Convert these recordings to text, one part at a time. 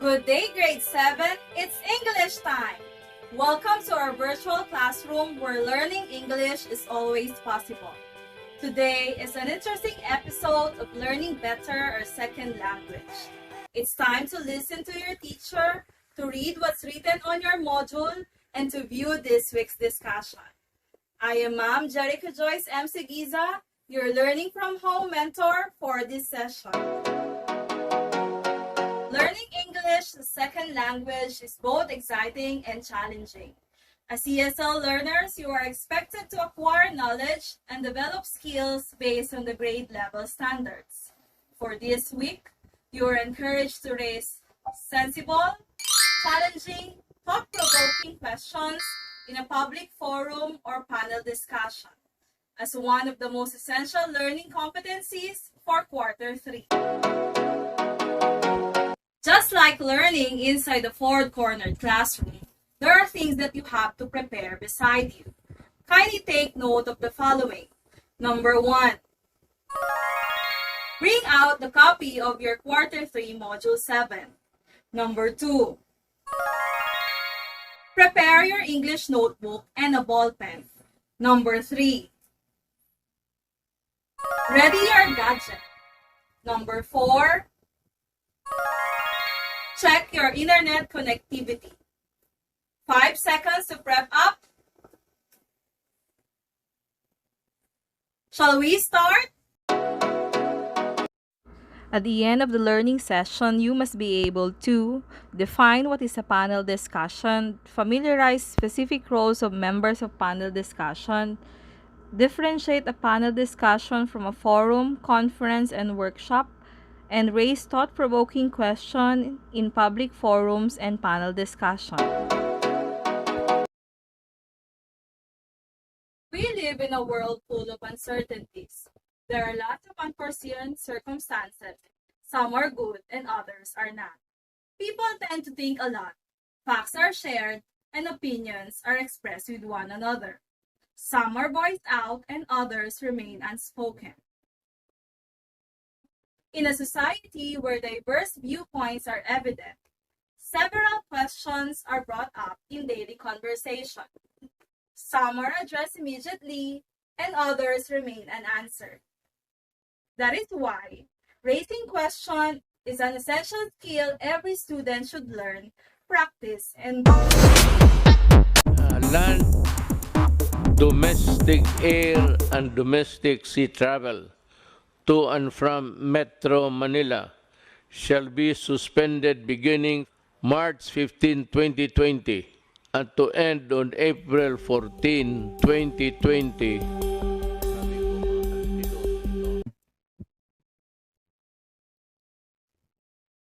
Good day, grade 7. It's English time. Welcome to our virtual classroom where learning English is always possible. Today is an interesting episode of Learning Better Our Second Language. It's time to listen to your teacher, to read what's written on your module, and to view this week's discussion. I am Ma'am Jerica Joyce M. Seguiza, your Learning from Home mentor for this session. Learning English, the second language, is both exciting and challenging. As ESL learners, you are expected to acquire knowledge and develop skills based on the grade level standards. For this week, you are encouraged to raise sensible, challenging, thought-provoking questions in a public forum or panel discussion as one of the most essential learning competencies for quarter 3. Just like learning inside the four-cornered classroom, there are things that you have to prepare beside you. Kindly take note of the following. Number 1. Bring out the copy of your quarter 3 module 7. Number 2. Prepare your English notebook and a ball pen. Number 3. Ready your gadget. Number 4. Check your internet connectivity. 5 seconds to prep up. Shall we start? At the end of the learning session, you must be able to define what is a panel discussion, familiarize specific roles of members of panel discussion, differentiate a panel discussion from a forum, conference, and workshop, and raise thought-provoking questions in public forums and panel discussion. We live in a world full of uncertainties. There are lots of unforeseen circumstances. Some are good and others are not. People tend to think a lot. Facts are shared and opinions are expressed with one another. Some are voiced out and others remain unspoken. In a society where diverse viewpoints are evident, several questions are brought up in daily conversation. Some are addressed immediately, and others remain unanswered. That is why raising questions is an essential skill every student should learn, practice, and land, domestic air, and domestic sea travel to and from Metro Manila shall be suspended beginning March 15, 2020 and to end on April 14, 2020.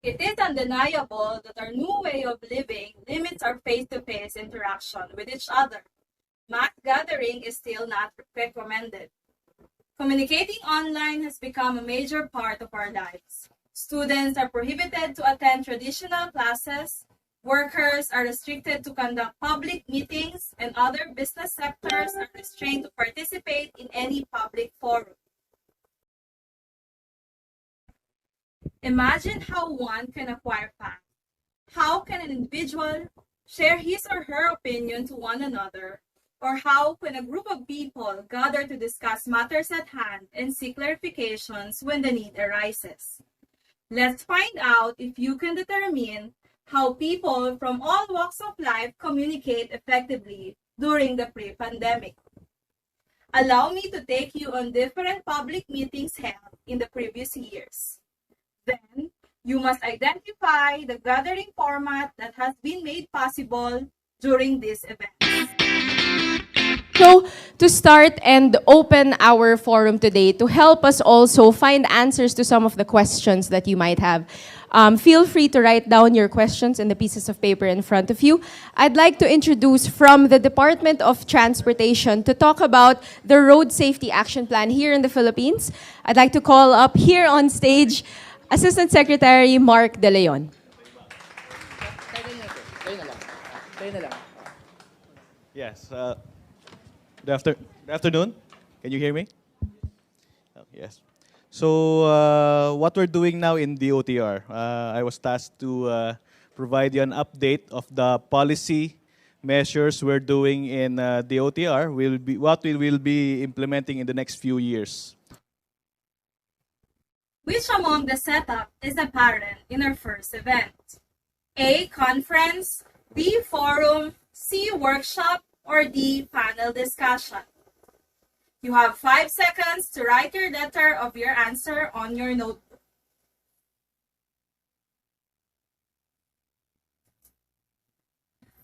It is undeniable that our new way of living limits our face-to-face interaction with each other. Mass gathering is still not recommended. Communicating online has become a major part of our lives. Students are prohibited to attend traditional classes, workers are restricted to conduct public meetings, and other business sectors are restrained to participate in any public forum. Imagine how one can acquire facts. How can an individual share his or her opinion to one another? Or how can a group of people gather to discuss matters at hand and seek clarifications when the need arises? Let's find out if you can determine how people from all walks of life communicate effectively during the pre-pandemic. Allow me to take you on different public meetings held in the previous years. Then, you must identify the gathering format that has been made possible during this event. So, to start and open our forum today, to help us also find answers to some of the questions that you might have, feel free to write down your questions in the pieces of paper in front of you. I'd like to introduce from the Department of Transportation to talk about the Road Safety Action Plan here in the Philippines. I'd like to call up here on stage Assistant Secretary Mark De Leon. Yes. Good afternoon. Can you hear me? Oh, yes. So what we're doing now in the OTR, I was tasked to provide you an update of the policy measures we're doing in the OTR, what we will be implementing in the next few years. Which among the setup is apparent in our first event? A. Conference, B. Forum, C. Workshop, or D. Panel discussion? You have 5 seconds to write your letter of your answer on your notebook.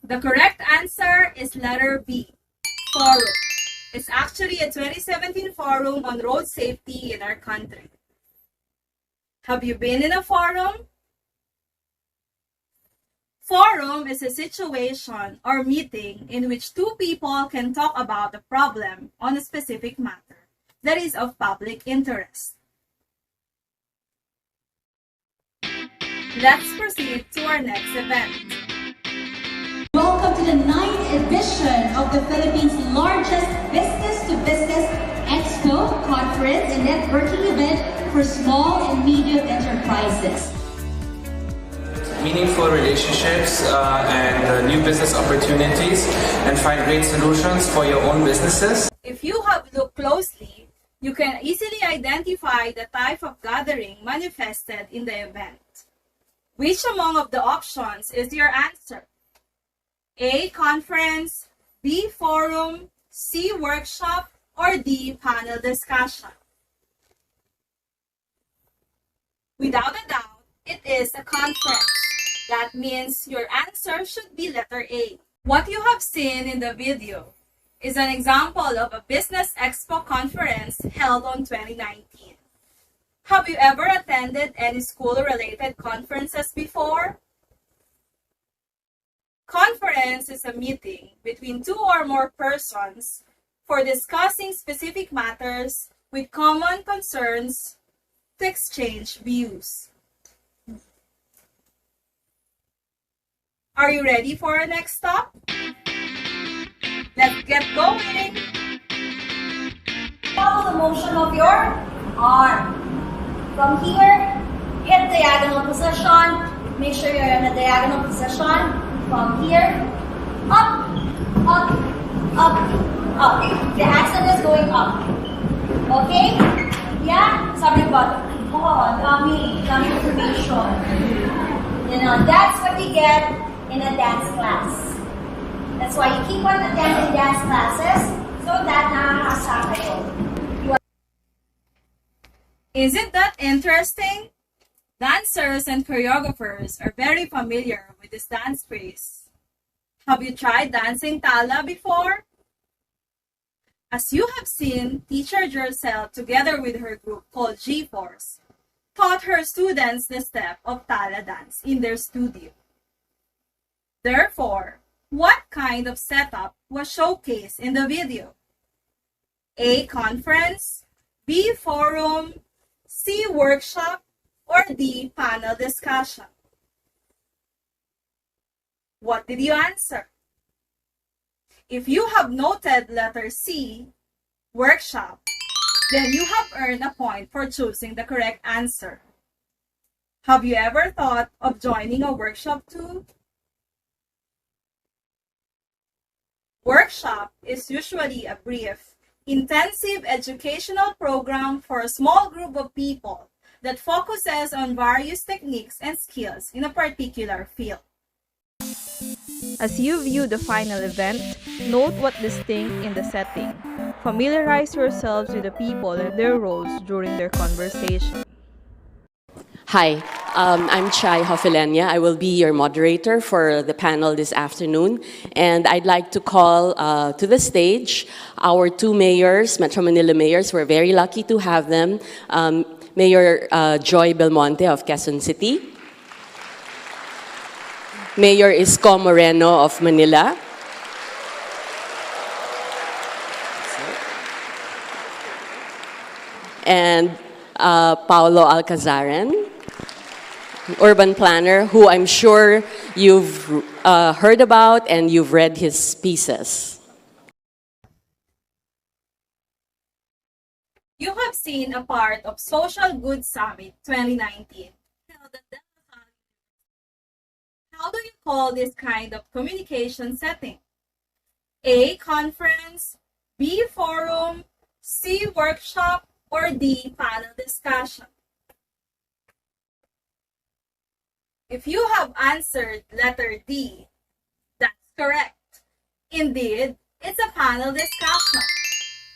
The correct answer is letter B, Forum. It's actually a 2017 forum on road safety in our country. Have you been in a forum? Forum is a situation or meeting in which two people can talk about a problem on a specific matter that is of public interest. Let's proceed to our next event. Welcome to the 9th edition of the Philippines' largest business-to-business expo, conference, and networking event for small and medium enterprises. Meaningful relationships and new business opportunities, and find great solutions for your own businesses. If you have looked closely, you can easily identify the type of gathering manifested in the event. Which among of the options is your answer? A. Conference, B. Forum, C. Workshop, or D. Panel discussion? Without a doubt, it is a conference. That means your answer should be letter A. What you have seen in the video is an example of a business expo conference held on 2019. Have you ever attended any school-related conferences before? Conference is a meeting between two or more persons for discussing specific matters with common concerns to exchange views. Are you ready for our next stop? Let's get going! Follow the motion of your arm. From here, hit diagonal position. Make sure you're in a diagonal position. From here, up, up, up, up. The accent is going up. Okay? Yeah? Sabi ba? Oh, dami information. You know, that's what you get in a dance class. That's why you keep on attending dance classes so that nakakasa kayo. Isn't that interesting? Dancers and choreographers are very familiar with this dance phrase. Have you tried dancing tala before? As you have seen, teacher Jercel, together with her group called G-Force, taught her students the step of tala dance in their studio. Therefore, what kind of setup was showcased in the video? A. Conference, B. Forum, C. Workshop, or D. Panel discussion? What did you answer? If you have noted letter C, workshop, then you have earned a point for choosing the correct answer. Have you ever thought of joining a workshop too? Workshop is usually a brief, intensive educational program for a small group of people that focuses on various techniques and skills in a particular field. As you view the final event, note what distinct in the setting. Familiarize yourselves with the people and their roles during their conversation. Hi, I'm Chai Hofilenya. I will be your moderator for the panel this afternoon. And I'd like to call to the stage our two mayors, Metro Manila mayors. We're very lucky to have them. Mayor Joy Belmonte of Quezon City. Mayor Isko Moreno of Manila. And Paulo Alcazaran, urban planner, who I'm sure you've heard about and you've read his pieces. You have seen a part of Social Good Summit 2019 held at How do you call this kind of communication setting? A, conference, B, forum, C, workshop, or D, panel discussion? If you have answered letter D, that's correct. Indeed, it's a panel discussion.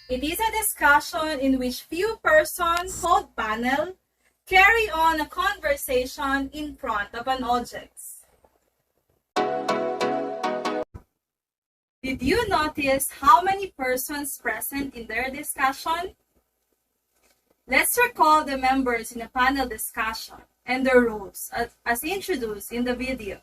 It is a discussion in which few persons, called panel, carry on a conversation in front of an audience. Did you notice how many persons present in their discussion? Let's recall the members in a panel discussion and their roles as introduced in the video.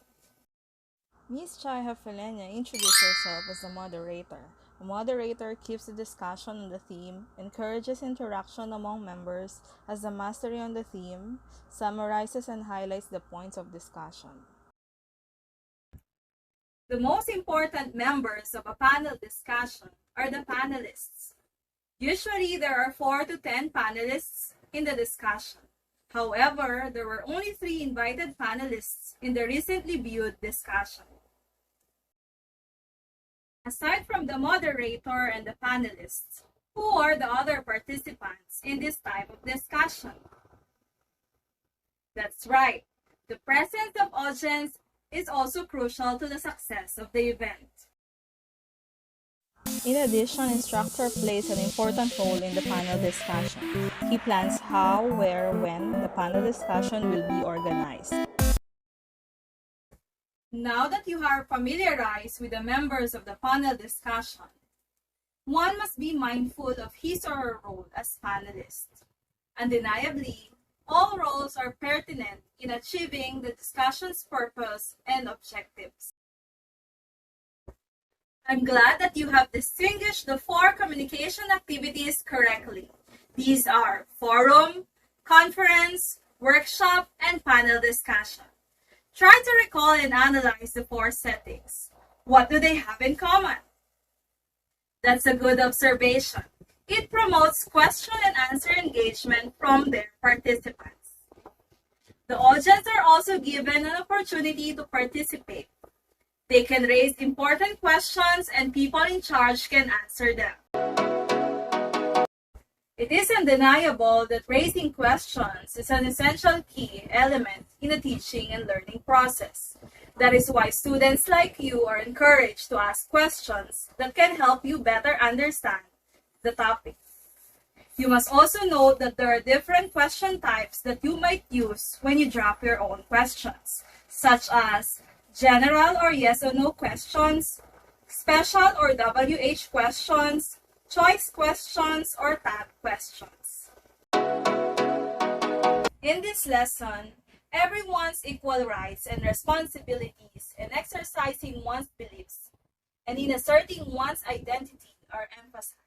Ms. Chai Hafelenya introduced herself as the moderator. A moderator keeps the discussion on the theme, encourages interaction among members, has the mastery on the theme, summarizes and highlights the points of discussion. The most important members of a panel discussion are the panelists. Usually, there are 4 to 10 panelists in the discussion. However, there were only 3 invited panelists in the recently viewed discussion. Aside from the moderator and the panelists, who are the other participants in this type of discussion? That's right. The presence of audience is also crucial to the success of the event. In addition, instructor plays an important role in the panel discussion. He plans how, where, when the panel discussion will be organized. Now that you are familiarized with the members of the panel discussion, one must be mindful of his or her role as panelist. Undeniably, all roles are pertinent in achieving the discussion's purpose and objectives. I'm glad that you have distinguished the 4 communication activities correctly. These are forum, conference, workshop, and panel discussion. Try to recall and analyze the 4 settings. What do they have in common? That's a good observation. It promotes question and answer engagement from their participants. The audience are also given an opportunity to participate. They can raise important questions and people in charge can answer them. It is undeniable that raising questions is an essential key element in the teaching and learning process. That is why students like you are encouraged to ask questions that can help you better understand the topic. You must also note that there are different question types that you might use when you drop your own questions, such as general or yes or no questions, special or WH questions, choice questions, or tab questions. In this lesson, everyone's equal rights and responsibilities in exercising one's beliefs and in asserting one's identity are emphasized.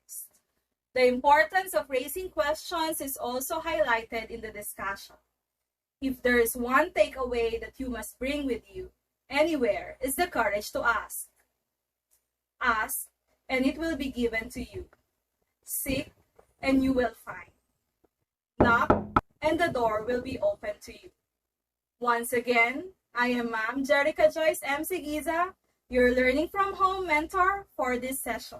The importance of raising questions is also highlighted in the discussion. If there is one takeaway that you must bring with you anywhere, is the courage to ask. Ask, and it will be given to you. Seek, and you will find. Knock, and the door will be open to you. Once again, I am Ma'am Jerica Joyce M. Giza, your Learning from Home mentor for this session.